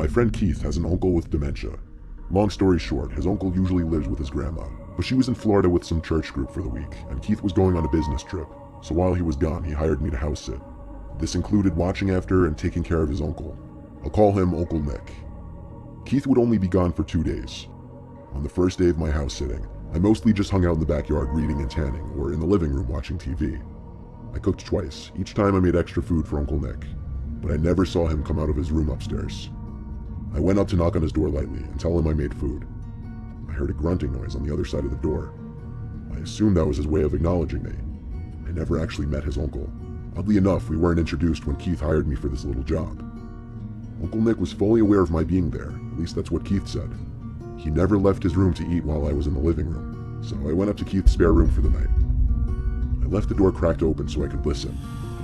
My friend Keith has an uncle with dementia. Long story short, his uncle usually lives with his grandma, but she was in Florida with some church group for the week, and Keith was going on a business trip, so while he was gone, he hired me to house sit. This included watching after and taking care of his uncle. I'll call him Uncle Nick. Keith would only be gone for 2 days. On the first day of my house sitting, I mostly just hung out in the backyard reading and tanning, or in the living room watching TV. I cooked twice. Each time I made extra food for Uncle Nick, but I never saw him come out of his room upstairs. I went up to knock on his door lightly and tell him I made food. I heard a grunting noise on the other side of the door. I assumed that was his way of acknowledging me. I never actually met his uncle. Oddly enough, we weren't introduced when Keith hired me for this little job. Uncle Nick was fully aware of my being there, at least that's what Keith said. He never left his room to eat while I was in the living room, so I went up to Keith's spare room for the night. I left the door cracked open so I could listen.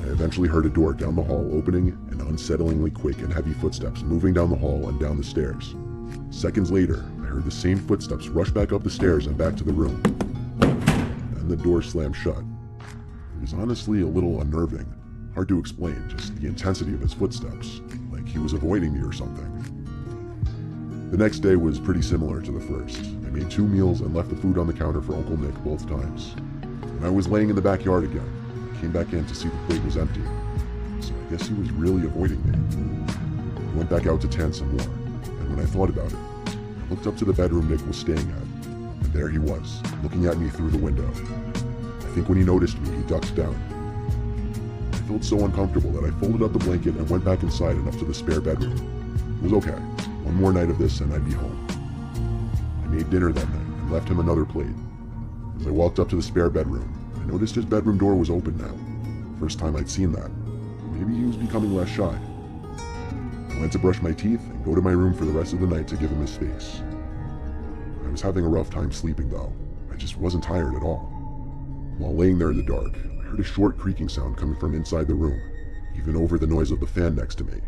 I eventually heard a door down the hall opening and unsettlingly quick and heavy footsteps moving down the hall and down the stairs. Seconds later, I heard the same footsteps rush back up the stairs and back to the room. Then the door slammed shut. It was honestly a little unnerving. Hard to explain, just the intensity of his footsteps, like he was avoiding me or something. The next day was pretty similar to the first. I made 2 meals and left the food on the counter for Uncle Nick both times. When I was laying in the backyard again, I came back in to see the plate was empty. So I guess he was really avoiding me. I went back out to tan some more, and when I thought about it, I looked up to the bedroom Nick was staying at, and there he was, looking at me through the window. I think when he noticed me, he ducked down. I felt so uncomfortable that I folded up the blanket and went back inside and up to the spare bedroom. It was okay. One more night of this and I'd be home. I made dinner that night and left him another plate. As I walked up to the spare bedroom, I noticed his bedroom door was open now. First time I'd seen that. Maybe he was becoming less shy. I went to brush my teeth and go to my room for the rest of the night to give him his space. I was having a rough time sleeping though. I just wasn't tired at all. While laying there in the dark, I heard a short creaking sound coming from inside the room, even over the noise of the fan next to me.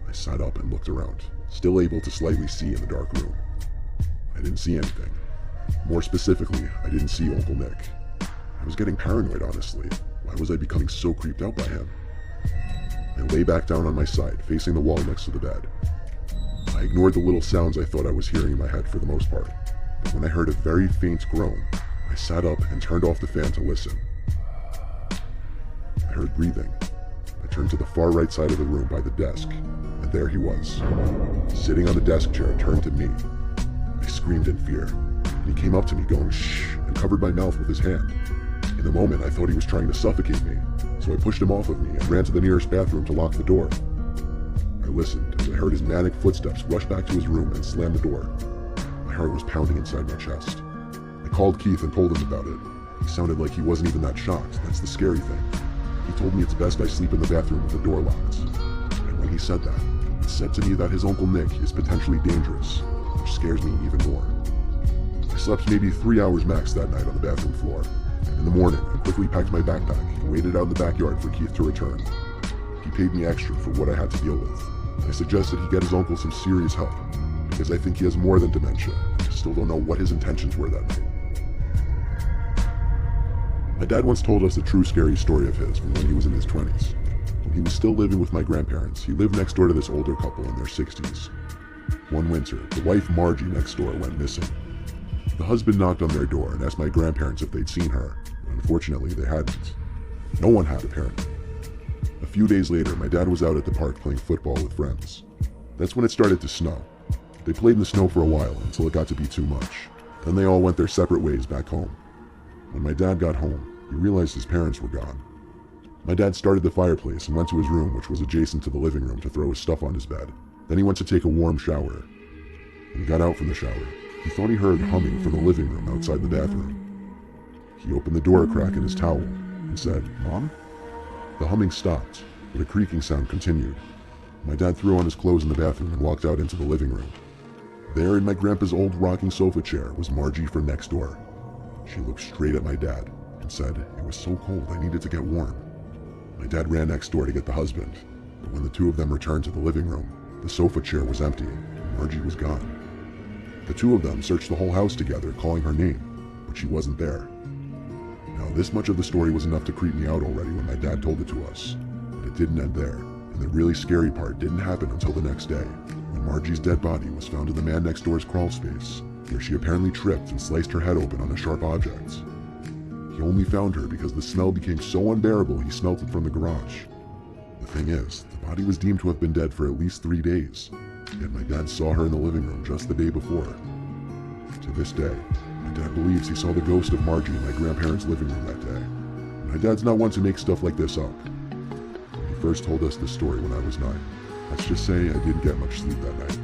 I sat up and looked around, still able to slightly see in the dark room. I didn't see anything. More specifically, I didn't see Uncle Nick. I was getting paranoid, honestly. Why was I becoming so creeped out by him? I lay back down on my side, facing the wall next to the bed. I ignored the little sounds I thought I was hearing in my head for the most part, but when I heard a very faint groan, I sat up and turned off the fan to listen. I heard breathing. I turned to the far right side of the room by the desk, and there he was, sitting on the desk chair turned to me. I screamed in fear, and he came up to me going shh and covered my mouth with his hand. In the moment, I thought he was trying to suffocate me, so I pushed him off of me and ran to the nearest bathroom to lock the door. I listened as I heard his manic footsteps rush back to his room and slam the door. My heart was pounding inside my chest. I called Keith and told him about it. He sounded like he wasn't even that shocked. That's the scary thing. He told me it's best I sleep in the bathroom with the door locked. And when he said that, he said to me that his Uncle Nick is potentially dangerous, which scares me even more. I slept maybe 3 hours max that night on the bathroom floor. And in the morning, I quickly packed my backpack and waited out in the backyard for Keith to return. He paid me extra for what I had to deal with. I suggested he get his uncle some serious help, because I think he has more than dementia, and I still don't know what his intentions were that night. My dad once told us a true scary story of his from when he was in his 20s. When he was still living with my grandparents, he lived next door to this older couple in their 60s. One winter, the wife Margie next door went missing. The husband knocked on their door and asked my grandparents if they'd seen her, but unfortunately they hadn't. No one had, apparently. A few days later, my dad was out at the park playing football with friends. That's when it started to snow. They played in the snow for a while until it got to be too much. Then they all went their separate ways back home. When my dad got home, he realized his parents were gone. My dad started the fireplace and went to his room, which was adjacent to the living room, to throw his stuff on his bed. Then he went to take a warm shower. When he got out from the shower, he thought he heard humming from the living room outside the bathroom. He opened the door a crack in his towel and said, "Mom?" The humming stopped, but a creaking sound continued. My dad threw on his clothes in the bathroom and walked out into the living room. There in my grandpa's old rocking sofa chair was Margie from next door. She looked straight at my dad and said, "It was so cold I needed to get warm." My dad ran next door to get the husband, but when the two of them returned to the living room, the sofa chair was empty and Margie was gone. The two of them searched the whole house together, calling her name, but she wasn't there. Now, this much of the story was enough to creep me out already when my dad told it to us, but it didn't end there. And the really scary part didn't happen until the next day, when Margie's dead body was found in the man next door's crawl space, where she apparently tripped and sliced her head open on a sharp object. He only found her because the smell became so unbearable he smelt it from the garage. The thing is, the body was deemed to have been dead for at least 3 days, yet my dad saw her in the living room just the day before. To this day, my dad believes he saw the ghost of Margie in my grandparents' living room that day. My dad's not one to make stuff like this up. When he first told us this story when I was 9, let's just say I didn't get much sleep that night.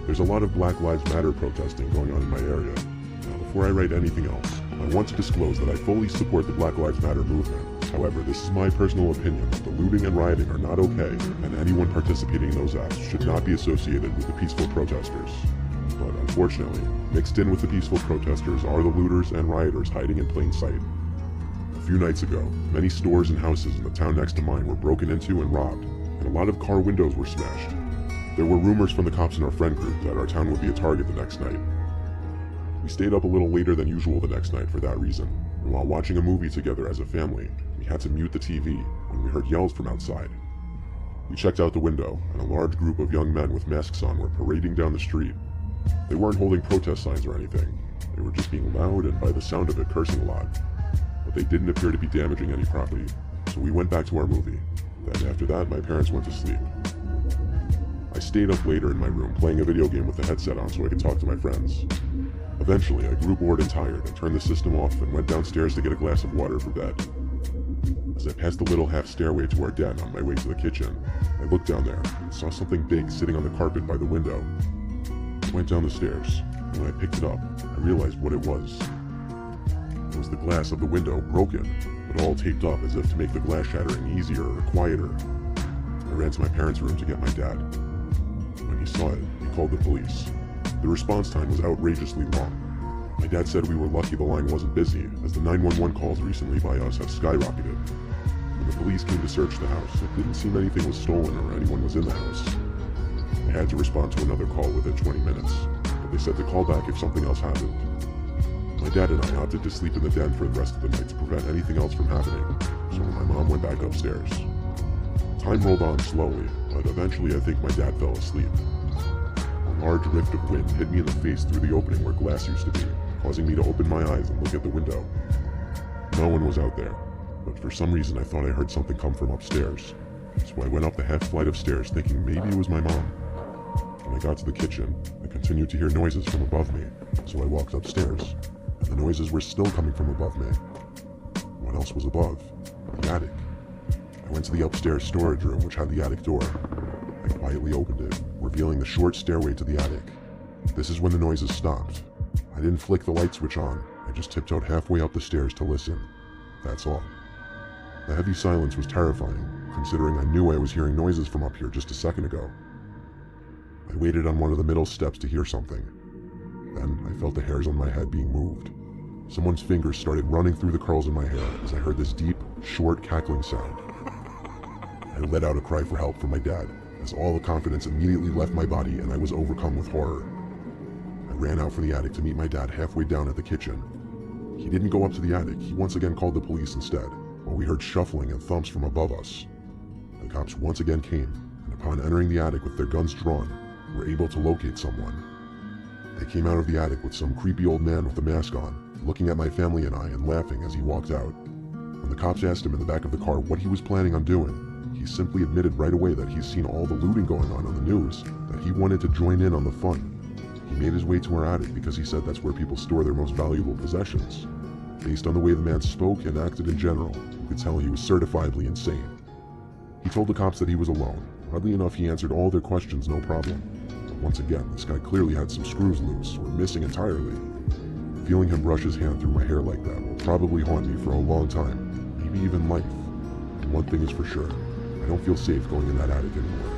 There's a lot of Black Lives Matter protesting going on in my area. Now, before I write anything else, I want to disclose that I fully support the Black Lives Matter movement. However, this is my personal opinion that the looting and rioting are not okay, and anyone participating in those acts should not be associated with the peaceful protesters. But unfortunately, mixed in with the peaceful protesters are the looters and rioters hiding in plain sight. A few nights ago, many stores and houses in the town next to mine were broken into and robbed, and a lot of car windows were smashed. There were rumors from the cops in our friend group that our town would be a target the next night. We stayed up a little later than usual the next night for that reason, and while watching a movie together as a family, we had to mute the TV when we heard yells from outside. We checked out the window, and a large group of young men with masks on were parading down the street. They weren't holding protest signs or anything. They were just being loud and, by the sound of it, cursing a lot. But they didn't appear to be damaging any property, so we went back to our movie. Then after that, my parents went to sleep. I stayed up later in my room playing a video game with the headset on so I could talk to my friends. Eventually, I grew bored and tired and turned the system off and went downstairs to get a glass of water for bed. As I passed the little half stairway to our den on my way to the kitchen, I looked down there and saw something big sitting on the carpet by the window. I went down the stairs, and when I picked it up, I realized what it was. It was the glass of the window broken, but all taped up as if to make the glass shattering easier or quieter. I ran to my parents' room to get my dad. When he saw it, he called the police. The response time was outrageously long. My dad said we were lucky the line wasn't busy, as the 911 calls recently by us have skyrocketed. When the police came to search the house, it didn't seem anything was stolen or anyone was in the house. I had to respond to another call within 20 minutes, but they said to call back if something else happened. My dad and I opted to sleep in the den for the rest of the night to prevent anything else from happening, so my mom went back upstairs. Time rolled on slowly, but eventually I think my dad fell asleep. A large rift of wind hit me in the face through the opening where glass used to be, causing me to open my eyes and look at the window. No one was out there, but for some reason I thought I heard something come from upstairs, so I went up the half flight of stairs thinking maybe it was my mom. When I got to the kitchen, I continued to hear noises from above me, so I walked upstairs, and the noises were still coming from above me. What else was above? The attic. I went to the upstairs storage room, which had the attic door. I quietly opened it, revealing the short stairway to the attic. This is when the noises stopped. I didn't flick the light switch on, I just tiptoed halfway up the stairs to listen. That's all. The heavy silence was terrifying, considering I knew I was hearing noises from up here just a second ago. I waited on one of the middle steps to hear something. Then I felt the hairs on my head being moved. Someone's fingers started running through the curls in my hair as I heard this deep, short cackling sound. I let out a cry for help from my dad, as all the confidence immediately left my body and I was overcome with horror. I ran out for the attic to meet my dad halfway down at the kitchen. He didn't go up to the attic, he once again called the police instead, while we heard shuffling and thumps from above us. The cops once again came, and upon entering the attic with their guns drawn, were able to locate someone. They came out of the attic with some creepy old man with a mask on, looking at my family and I and laughing as he walked out. When the cops asked him in the back of the car what he was planning on doing, he simply admitted right away that he's seen all the looting going on the news, that he wanted to join in on the fun. He made his way to our attic because he said that's where people store their most valuable possessions. Based on the way the man spoke and acted in general, you could tell he was certifiably insane. He told the cops that he was alone. Oddly enough, he answered all their questions no problem. But once again, this guy clearly had some screws loose or missing entirely. Feeling him brush his hand through my hair like that will probably haunt me for a long time, maybe even life. And one thing is for sure, I don't feel safe going in that attic anymore.